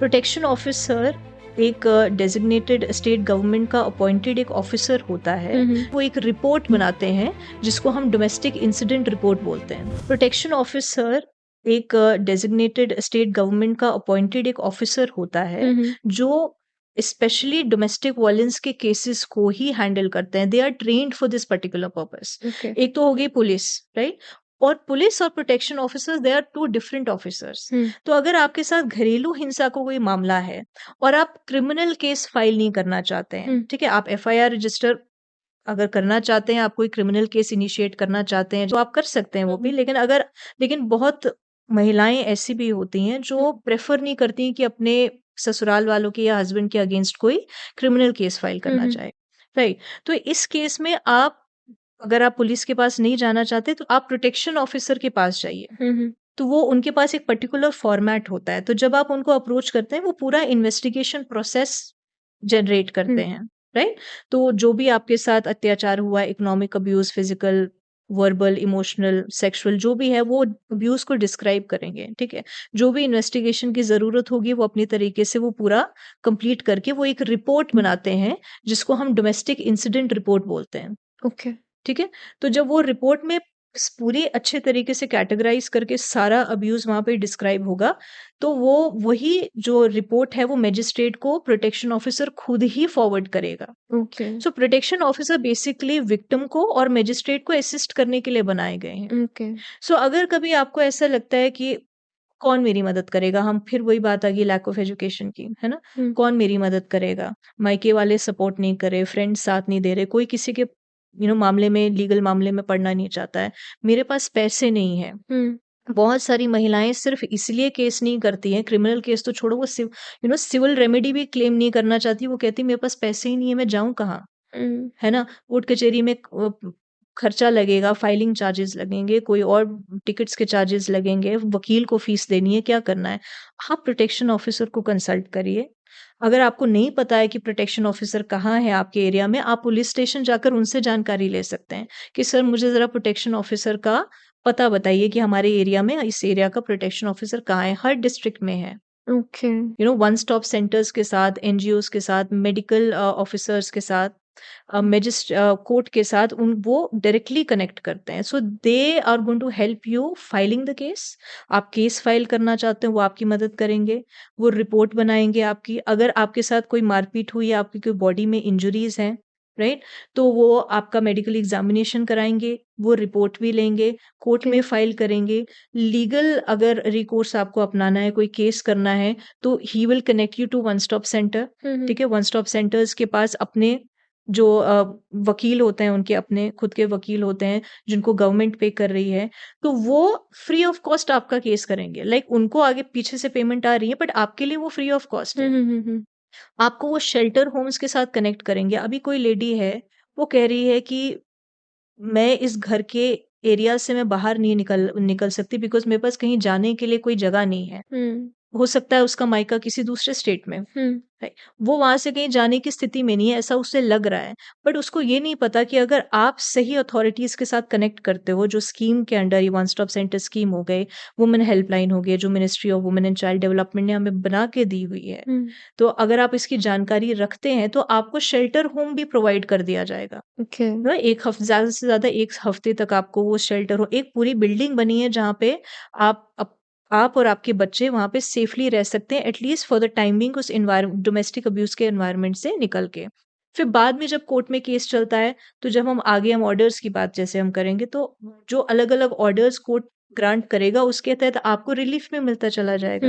Protection officer एक designated state government का appointed एक ऑफिसर होता है। वो एक रिपोर्ट बनाते हैं जिसको हम डोमेस्टिक इंसिडेंट रिपोर्ट बोलते हैं। प्रोटेक्शन ऑफिसर एक डेजिग्नेटेड स्टेट गवर्नमेंट का अपॉइंटेड एक ऑफिसर होता है जो स्पेशली डोमेस्टिक वायलेंस के केसेस को ही हैंडल करते हैं। They are trained for this particular purpose. Okay. एक तो हो गई पुलिस, राइट? और पुलिस और protection officers they are two different officers. तो अगर आपके साथ घरेलू हिंसा का कोई मामला है और आप क्रिमिनल केस फाइल नहीं करना चाहते हैं, ठीक है, आप एफआईआर रजिस्टर अगर करना चाहते हैं, आप कोई क्रिमिनल केस इनिशिएट करना चाहते हैं, तो आप कर सकते हैं वो भी। लेकिन बहुत महिलाएं ऐसी भी होती हैं जो प्रेफर नहीं करती कि अपने ससुराल वालों के या हस्बैंड के अगेंस्ट कोई क्रिमिनल केस फाइल करना चाहे, राइट? तो इस केस में अगर आप पुलिस के पास नहीं जाना चाहते तो आप प्रोटेक्शन ऑफिसर के पास जाइए। तो वो उनके पास एक पर्टिकुलर फॉर्मेट होता है। तो जब आप उनको अप्रोच करते हैं वो पूरा इन्वेस्टिगेशन प्रोसेस जनरेट करते हैं, राइट? तो जो भी आपके साथ अत्याचार हुआ, economic abuse, physical, verbal, emotional, sexual, जो भी है वो अब्यूज को डिस्क्राइब करेंगे, ठीक है? जो भी इन्वेस्टिगेशन की जरूरत होगी वो अपनी तरीके से वो पूरा कंप्लीट करके वो एक रिपोर्ट बनाते हैं जिसको हम डोमेस्टिक इंसिडेंट रिपोर्ट बोलते हैं। Okay. ठीक है? तो जब वो रिपोर्ट में पूरी अच्छे तरीके से कैटेगराइज करके सारा अब्यूज वहां पे डिस्क्राइब होगा, तो वही जो रिपोर्ट है वो मैजिस्ट्रेट को प्रोटेक्शन ऑफिसर खुद ही फॉरवर्ड करेगा। Okay. सो प्रोटेक्शन ऑफिसर बेसिकली विक्टिम को और मैजिस्ट्रेट को असिस्ट करने के लिए बनाए गए हैं। Okay. सो अगर कभी आपको ऐसा लगता है कि कौन मेरी मदद करेगा, हम फिर वही बात आ गई लैक ऑफ एजुकेशन की, है ना? कौन मेरी मदद करेगा? मायके वाले सपोर्ट नहीं कर रहे, फ्रेंड्स साथ नहीं दे रहे, कोई किसी के मामले में, लीगल मामले में पढ़ना नहीं चाहता है, मेरे पास पैसे नहीं है। बहुत सारी महिलाएं सिर्फ इसलिए केस नहीं करती हैं, क्रिमिनल केस तो छोड़ो, वो सिविल रेमेडी भी क्लेम नहीं करना चाहती। वो कहती मेरे पास पैसे ही नहीं है, मैं जाऊं कहाँ, है ना? कोर्ट कचहरी में खर्चा लगेगा, फाइलिंग चार्जेस लगेंगे, कोई और टिकट्स के चार्जेस लगेंगे, वकील को फीस देनी है, क्या करना है? आप प्रोटेक्शन ऑफिसर को कंसल्ट करिए। अगर आपको नहीं पता है कि प्रोटेक्शन ऑफिसर कहाँ है आपके एरिया में, आप पुलिस स्टेशन जाकर उनसे जानकारी ले सकते हैं कि सर मुझे ज़रा प्रोटेक्शन ऑफिसर का पता बताइए कि हमारे एरिया में इस एरिया का प्रोटेक्शन ऑफिसर कहाँ है। हर डिस्ट्रिक्ट में है। Okay. वन स्टॉप सेंटर्स के साथ, एनजीओज के साथ, मेडिकल ऑफिसर्स के साथ, कोर्ट के साथ वो डायरेक्टली कनेक्ट करते हैं। So they are going to help you filing the case. आप केस फाइल करना चाहते हैं वो आपकी मदद करेंगे, वो रिपोर्ट बनाएंगे आपकी। अगर आपके साथ कोई मारपीट हुई, आपकी कोई बॉडी में इंजरीज हैं, राइट, तो वो आपका मेडिकल एग्जामिनेशन कराएंगे, वो रिपोर्ट भी लेंगे, कोर्ट में फाइल करेंगे। लीगल अगर रिकोर्स आपको अपनाना है, कोई केस करना है, तो he will connect you to one stop centre. ठीक है? वन स्टॉप सेंटर्स के पास अपने जो वकील होते हैं, उनके अपने खुद के वकील होते हैं जिनको गवर्नमेंट पे कर रही है, तो वो फ्री ऑफ कॉस्ट आपका केस करेंगे। लाइक उनको आगे पीछे से पेमेंट आ रही है, बट आपके लिए वो फ्री ऑफ कॉस्ट है। आपको वो शेल्टर होम्स के साथ कनेक्ट करेंगे। अभी कोई लेडी है, वो कह रही है कि मैं इस घर के एरिया से मैं बाहर नहीं निकल सकती बिकॉज मेरे पास कहीं जाने के लिए कोई जगह नहीं है। हो सकता है उसका मायका किसी दूसरे स्टेट में, राइट? वो वहां से कहीं जाने की स्थिति में नहीं है, ऐसा उससे लग रहा है। बट उसको ये नहीं पता कि अगर आप सही अथॉरिटीज के साथ कनेक्ट करते हो, जो स्कीम के अंडर, ये वन स्टॉप सेंटर स्कीम हो गए, वुमेन हेल्पलाइन हो गई, जो ministry of women and child development ने हमें बना के दी हुई है, तो अगर आप इसकी जानकारी रखते हैं तो आपको शेल्टर होम भी प्रोवाइड कर दिया जाएगा। Okay. ना एक हफ्ते, ज्यादा से ज्यादा एक हफ्ते तक आपको वो शेल्टर हो, एक पूरी बिल्डिंग बनी है जहाँ पे आप और आपके बच्चे वहां पे सेफली रह सकते हैं, एटलीस्ट फॉर द टाइमिंग, उस डोमेस्टिक अब्यूज के एनवायरनमेंट से निकल के। फिर बाद में जब कोर्ट में केस चलता है, तो जब हम ऑर्डर्स की बात जैसे हम करेंगे, तो जो अलग अलग ऑर्डर्स कोर्ट ग्रांट करेगा उसके तहत आपको रिलीफ में मिलता चला जाएगा।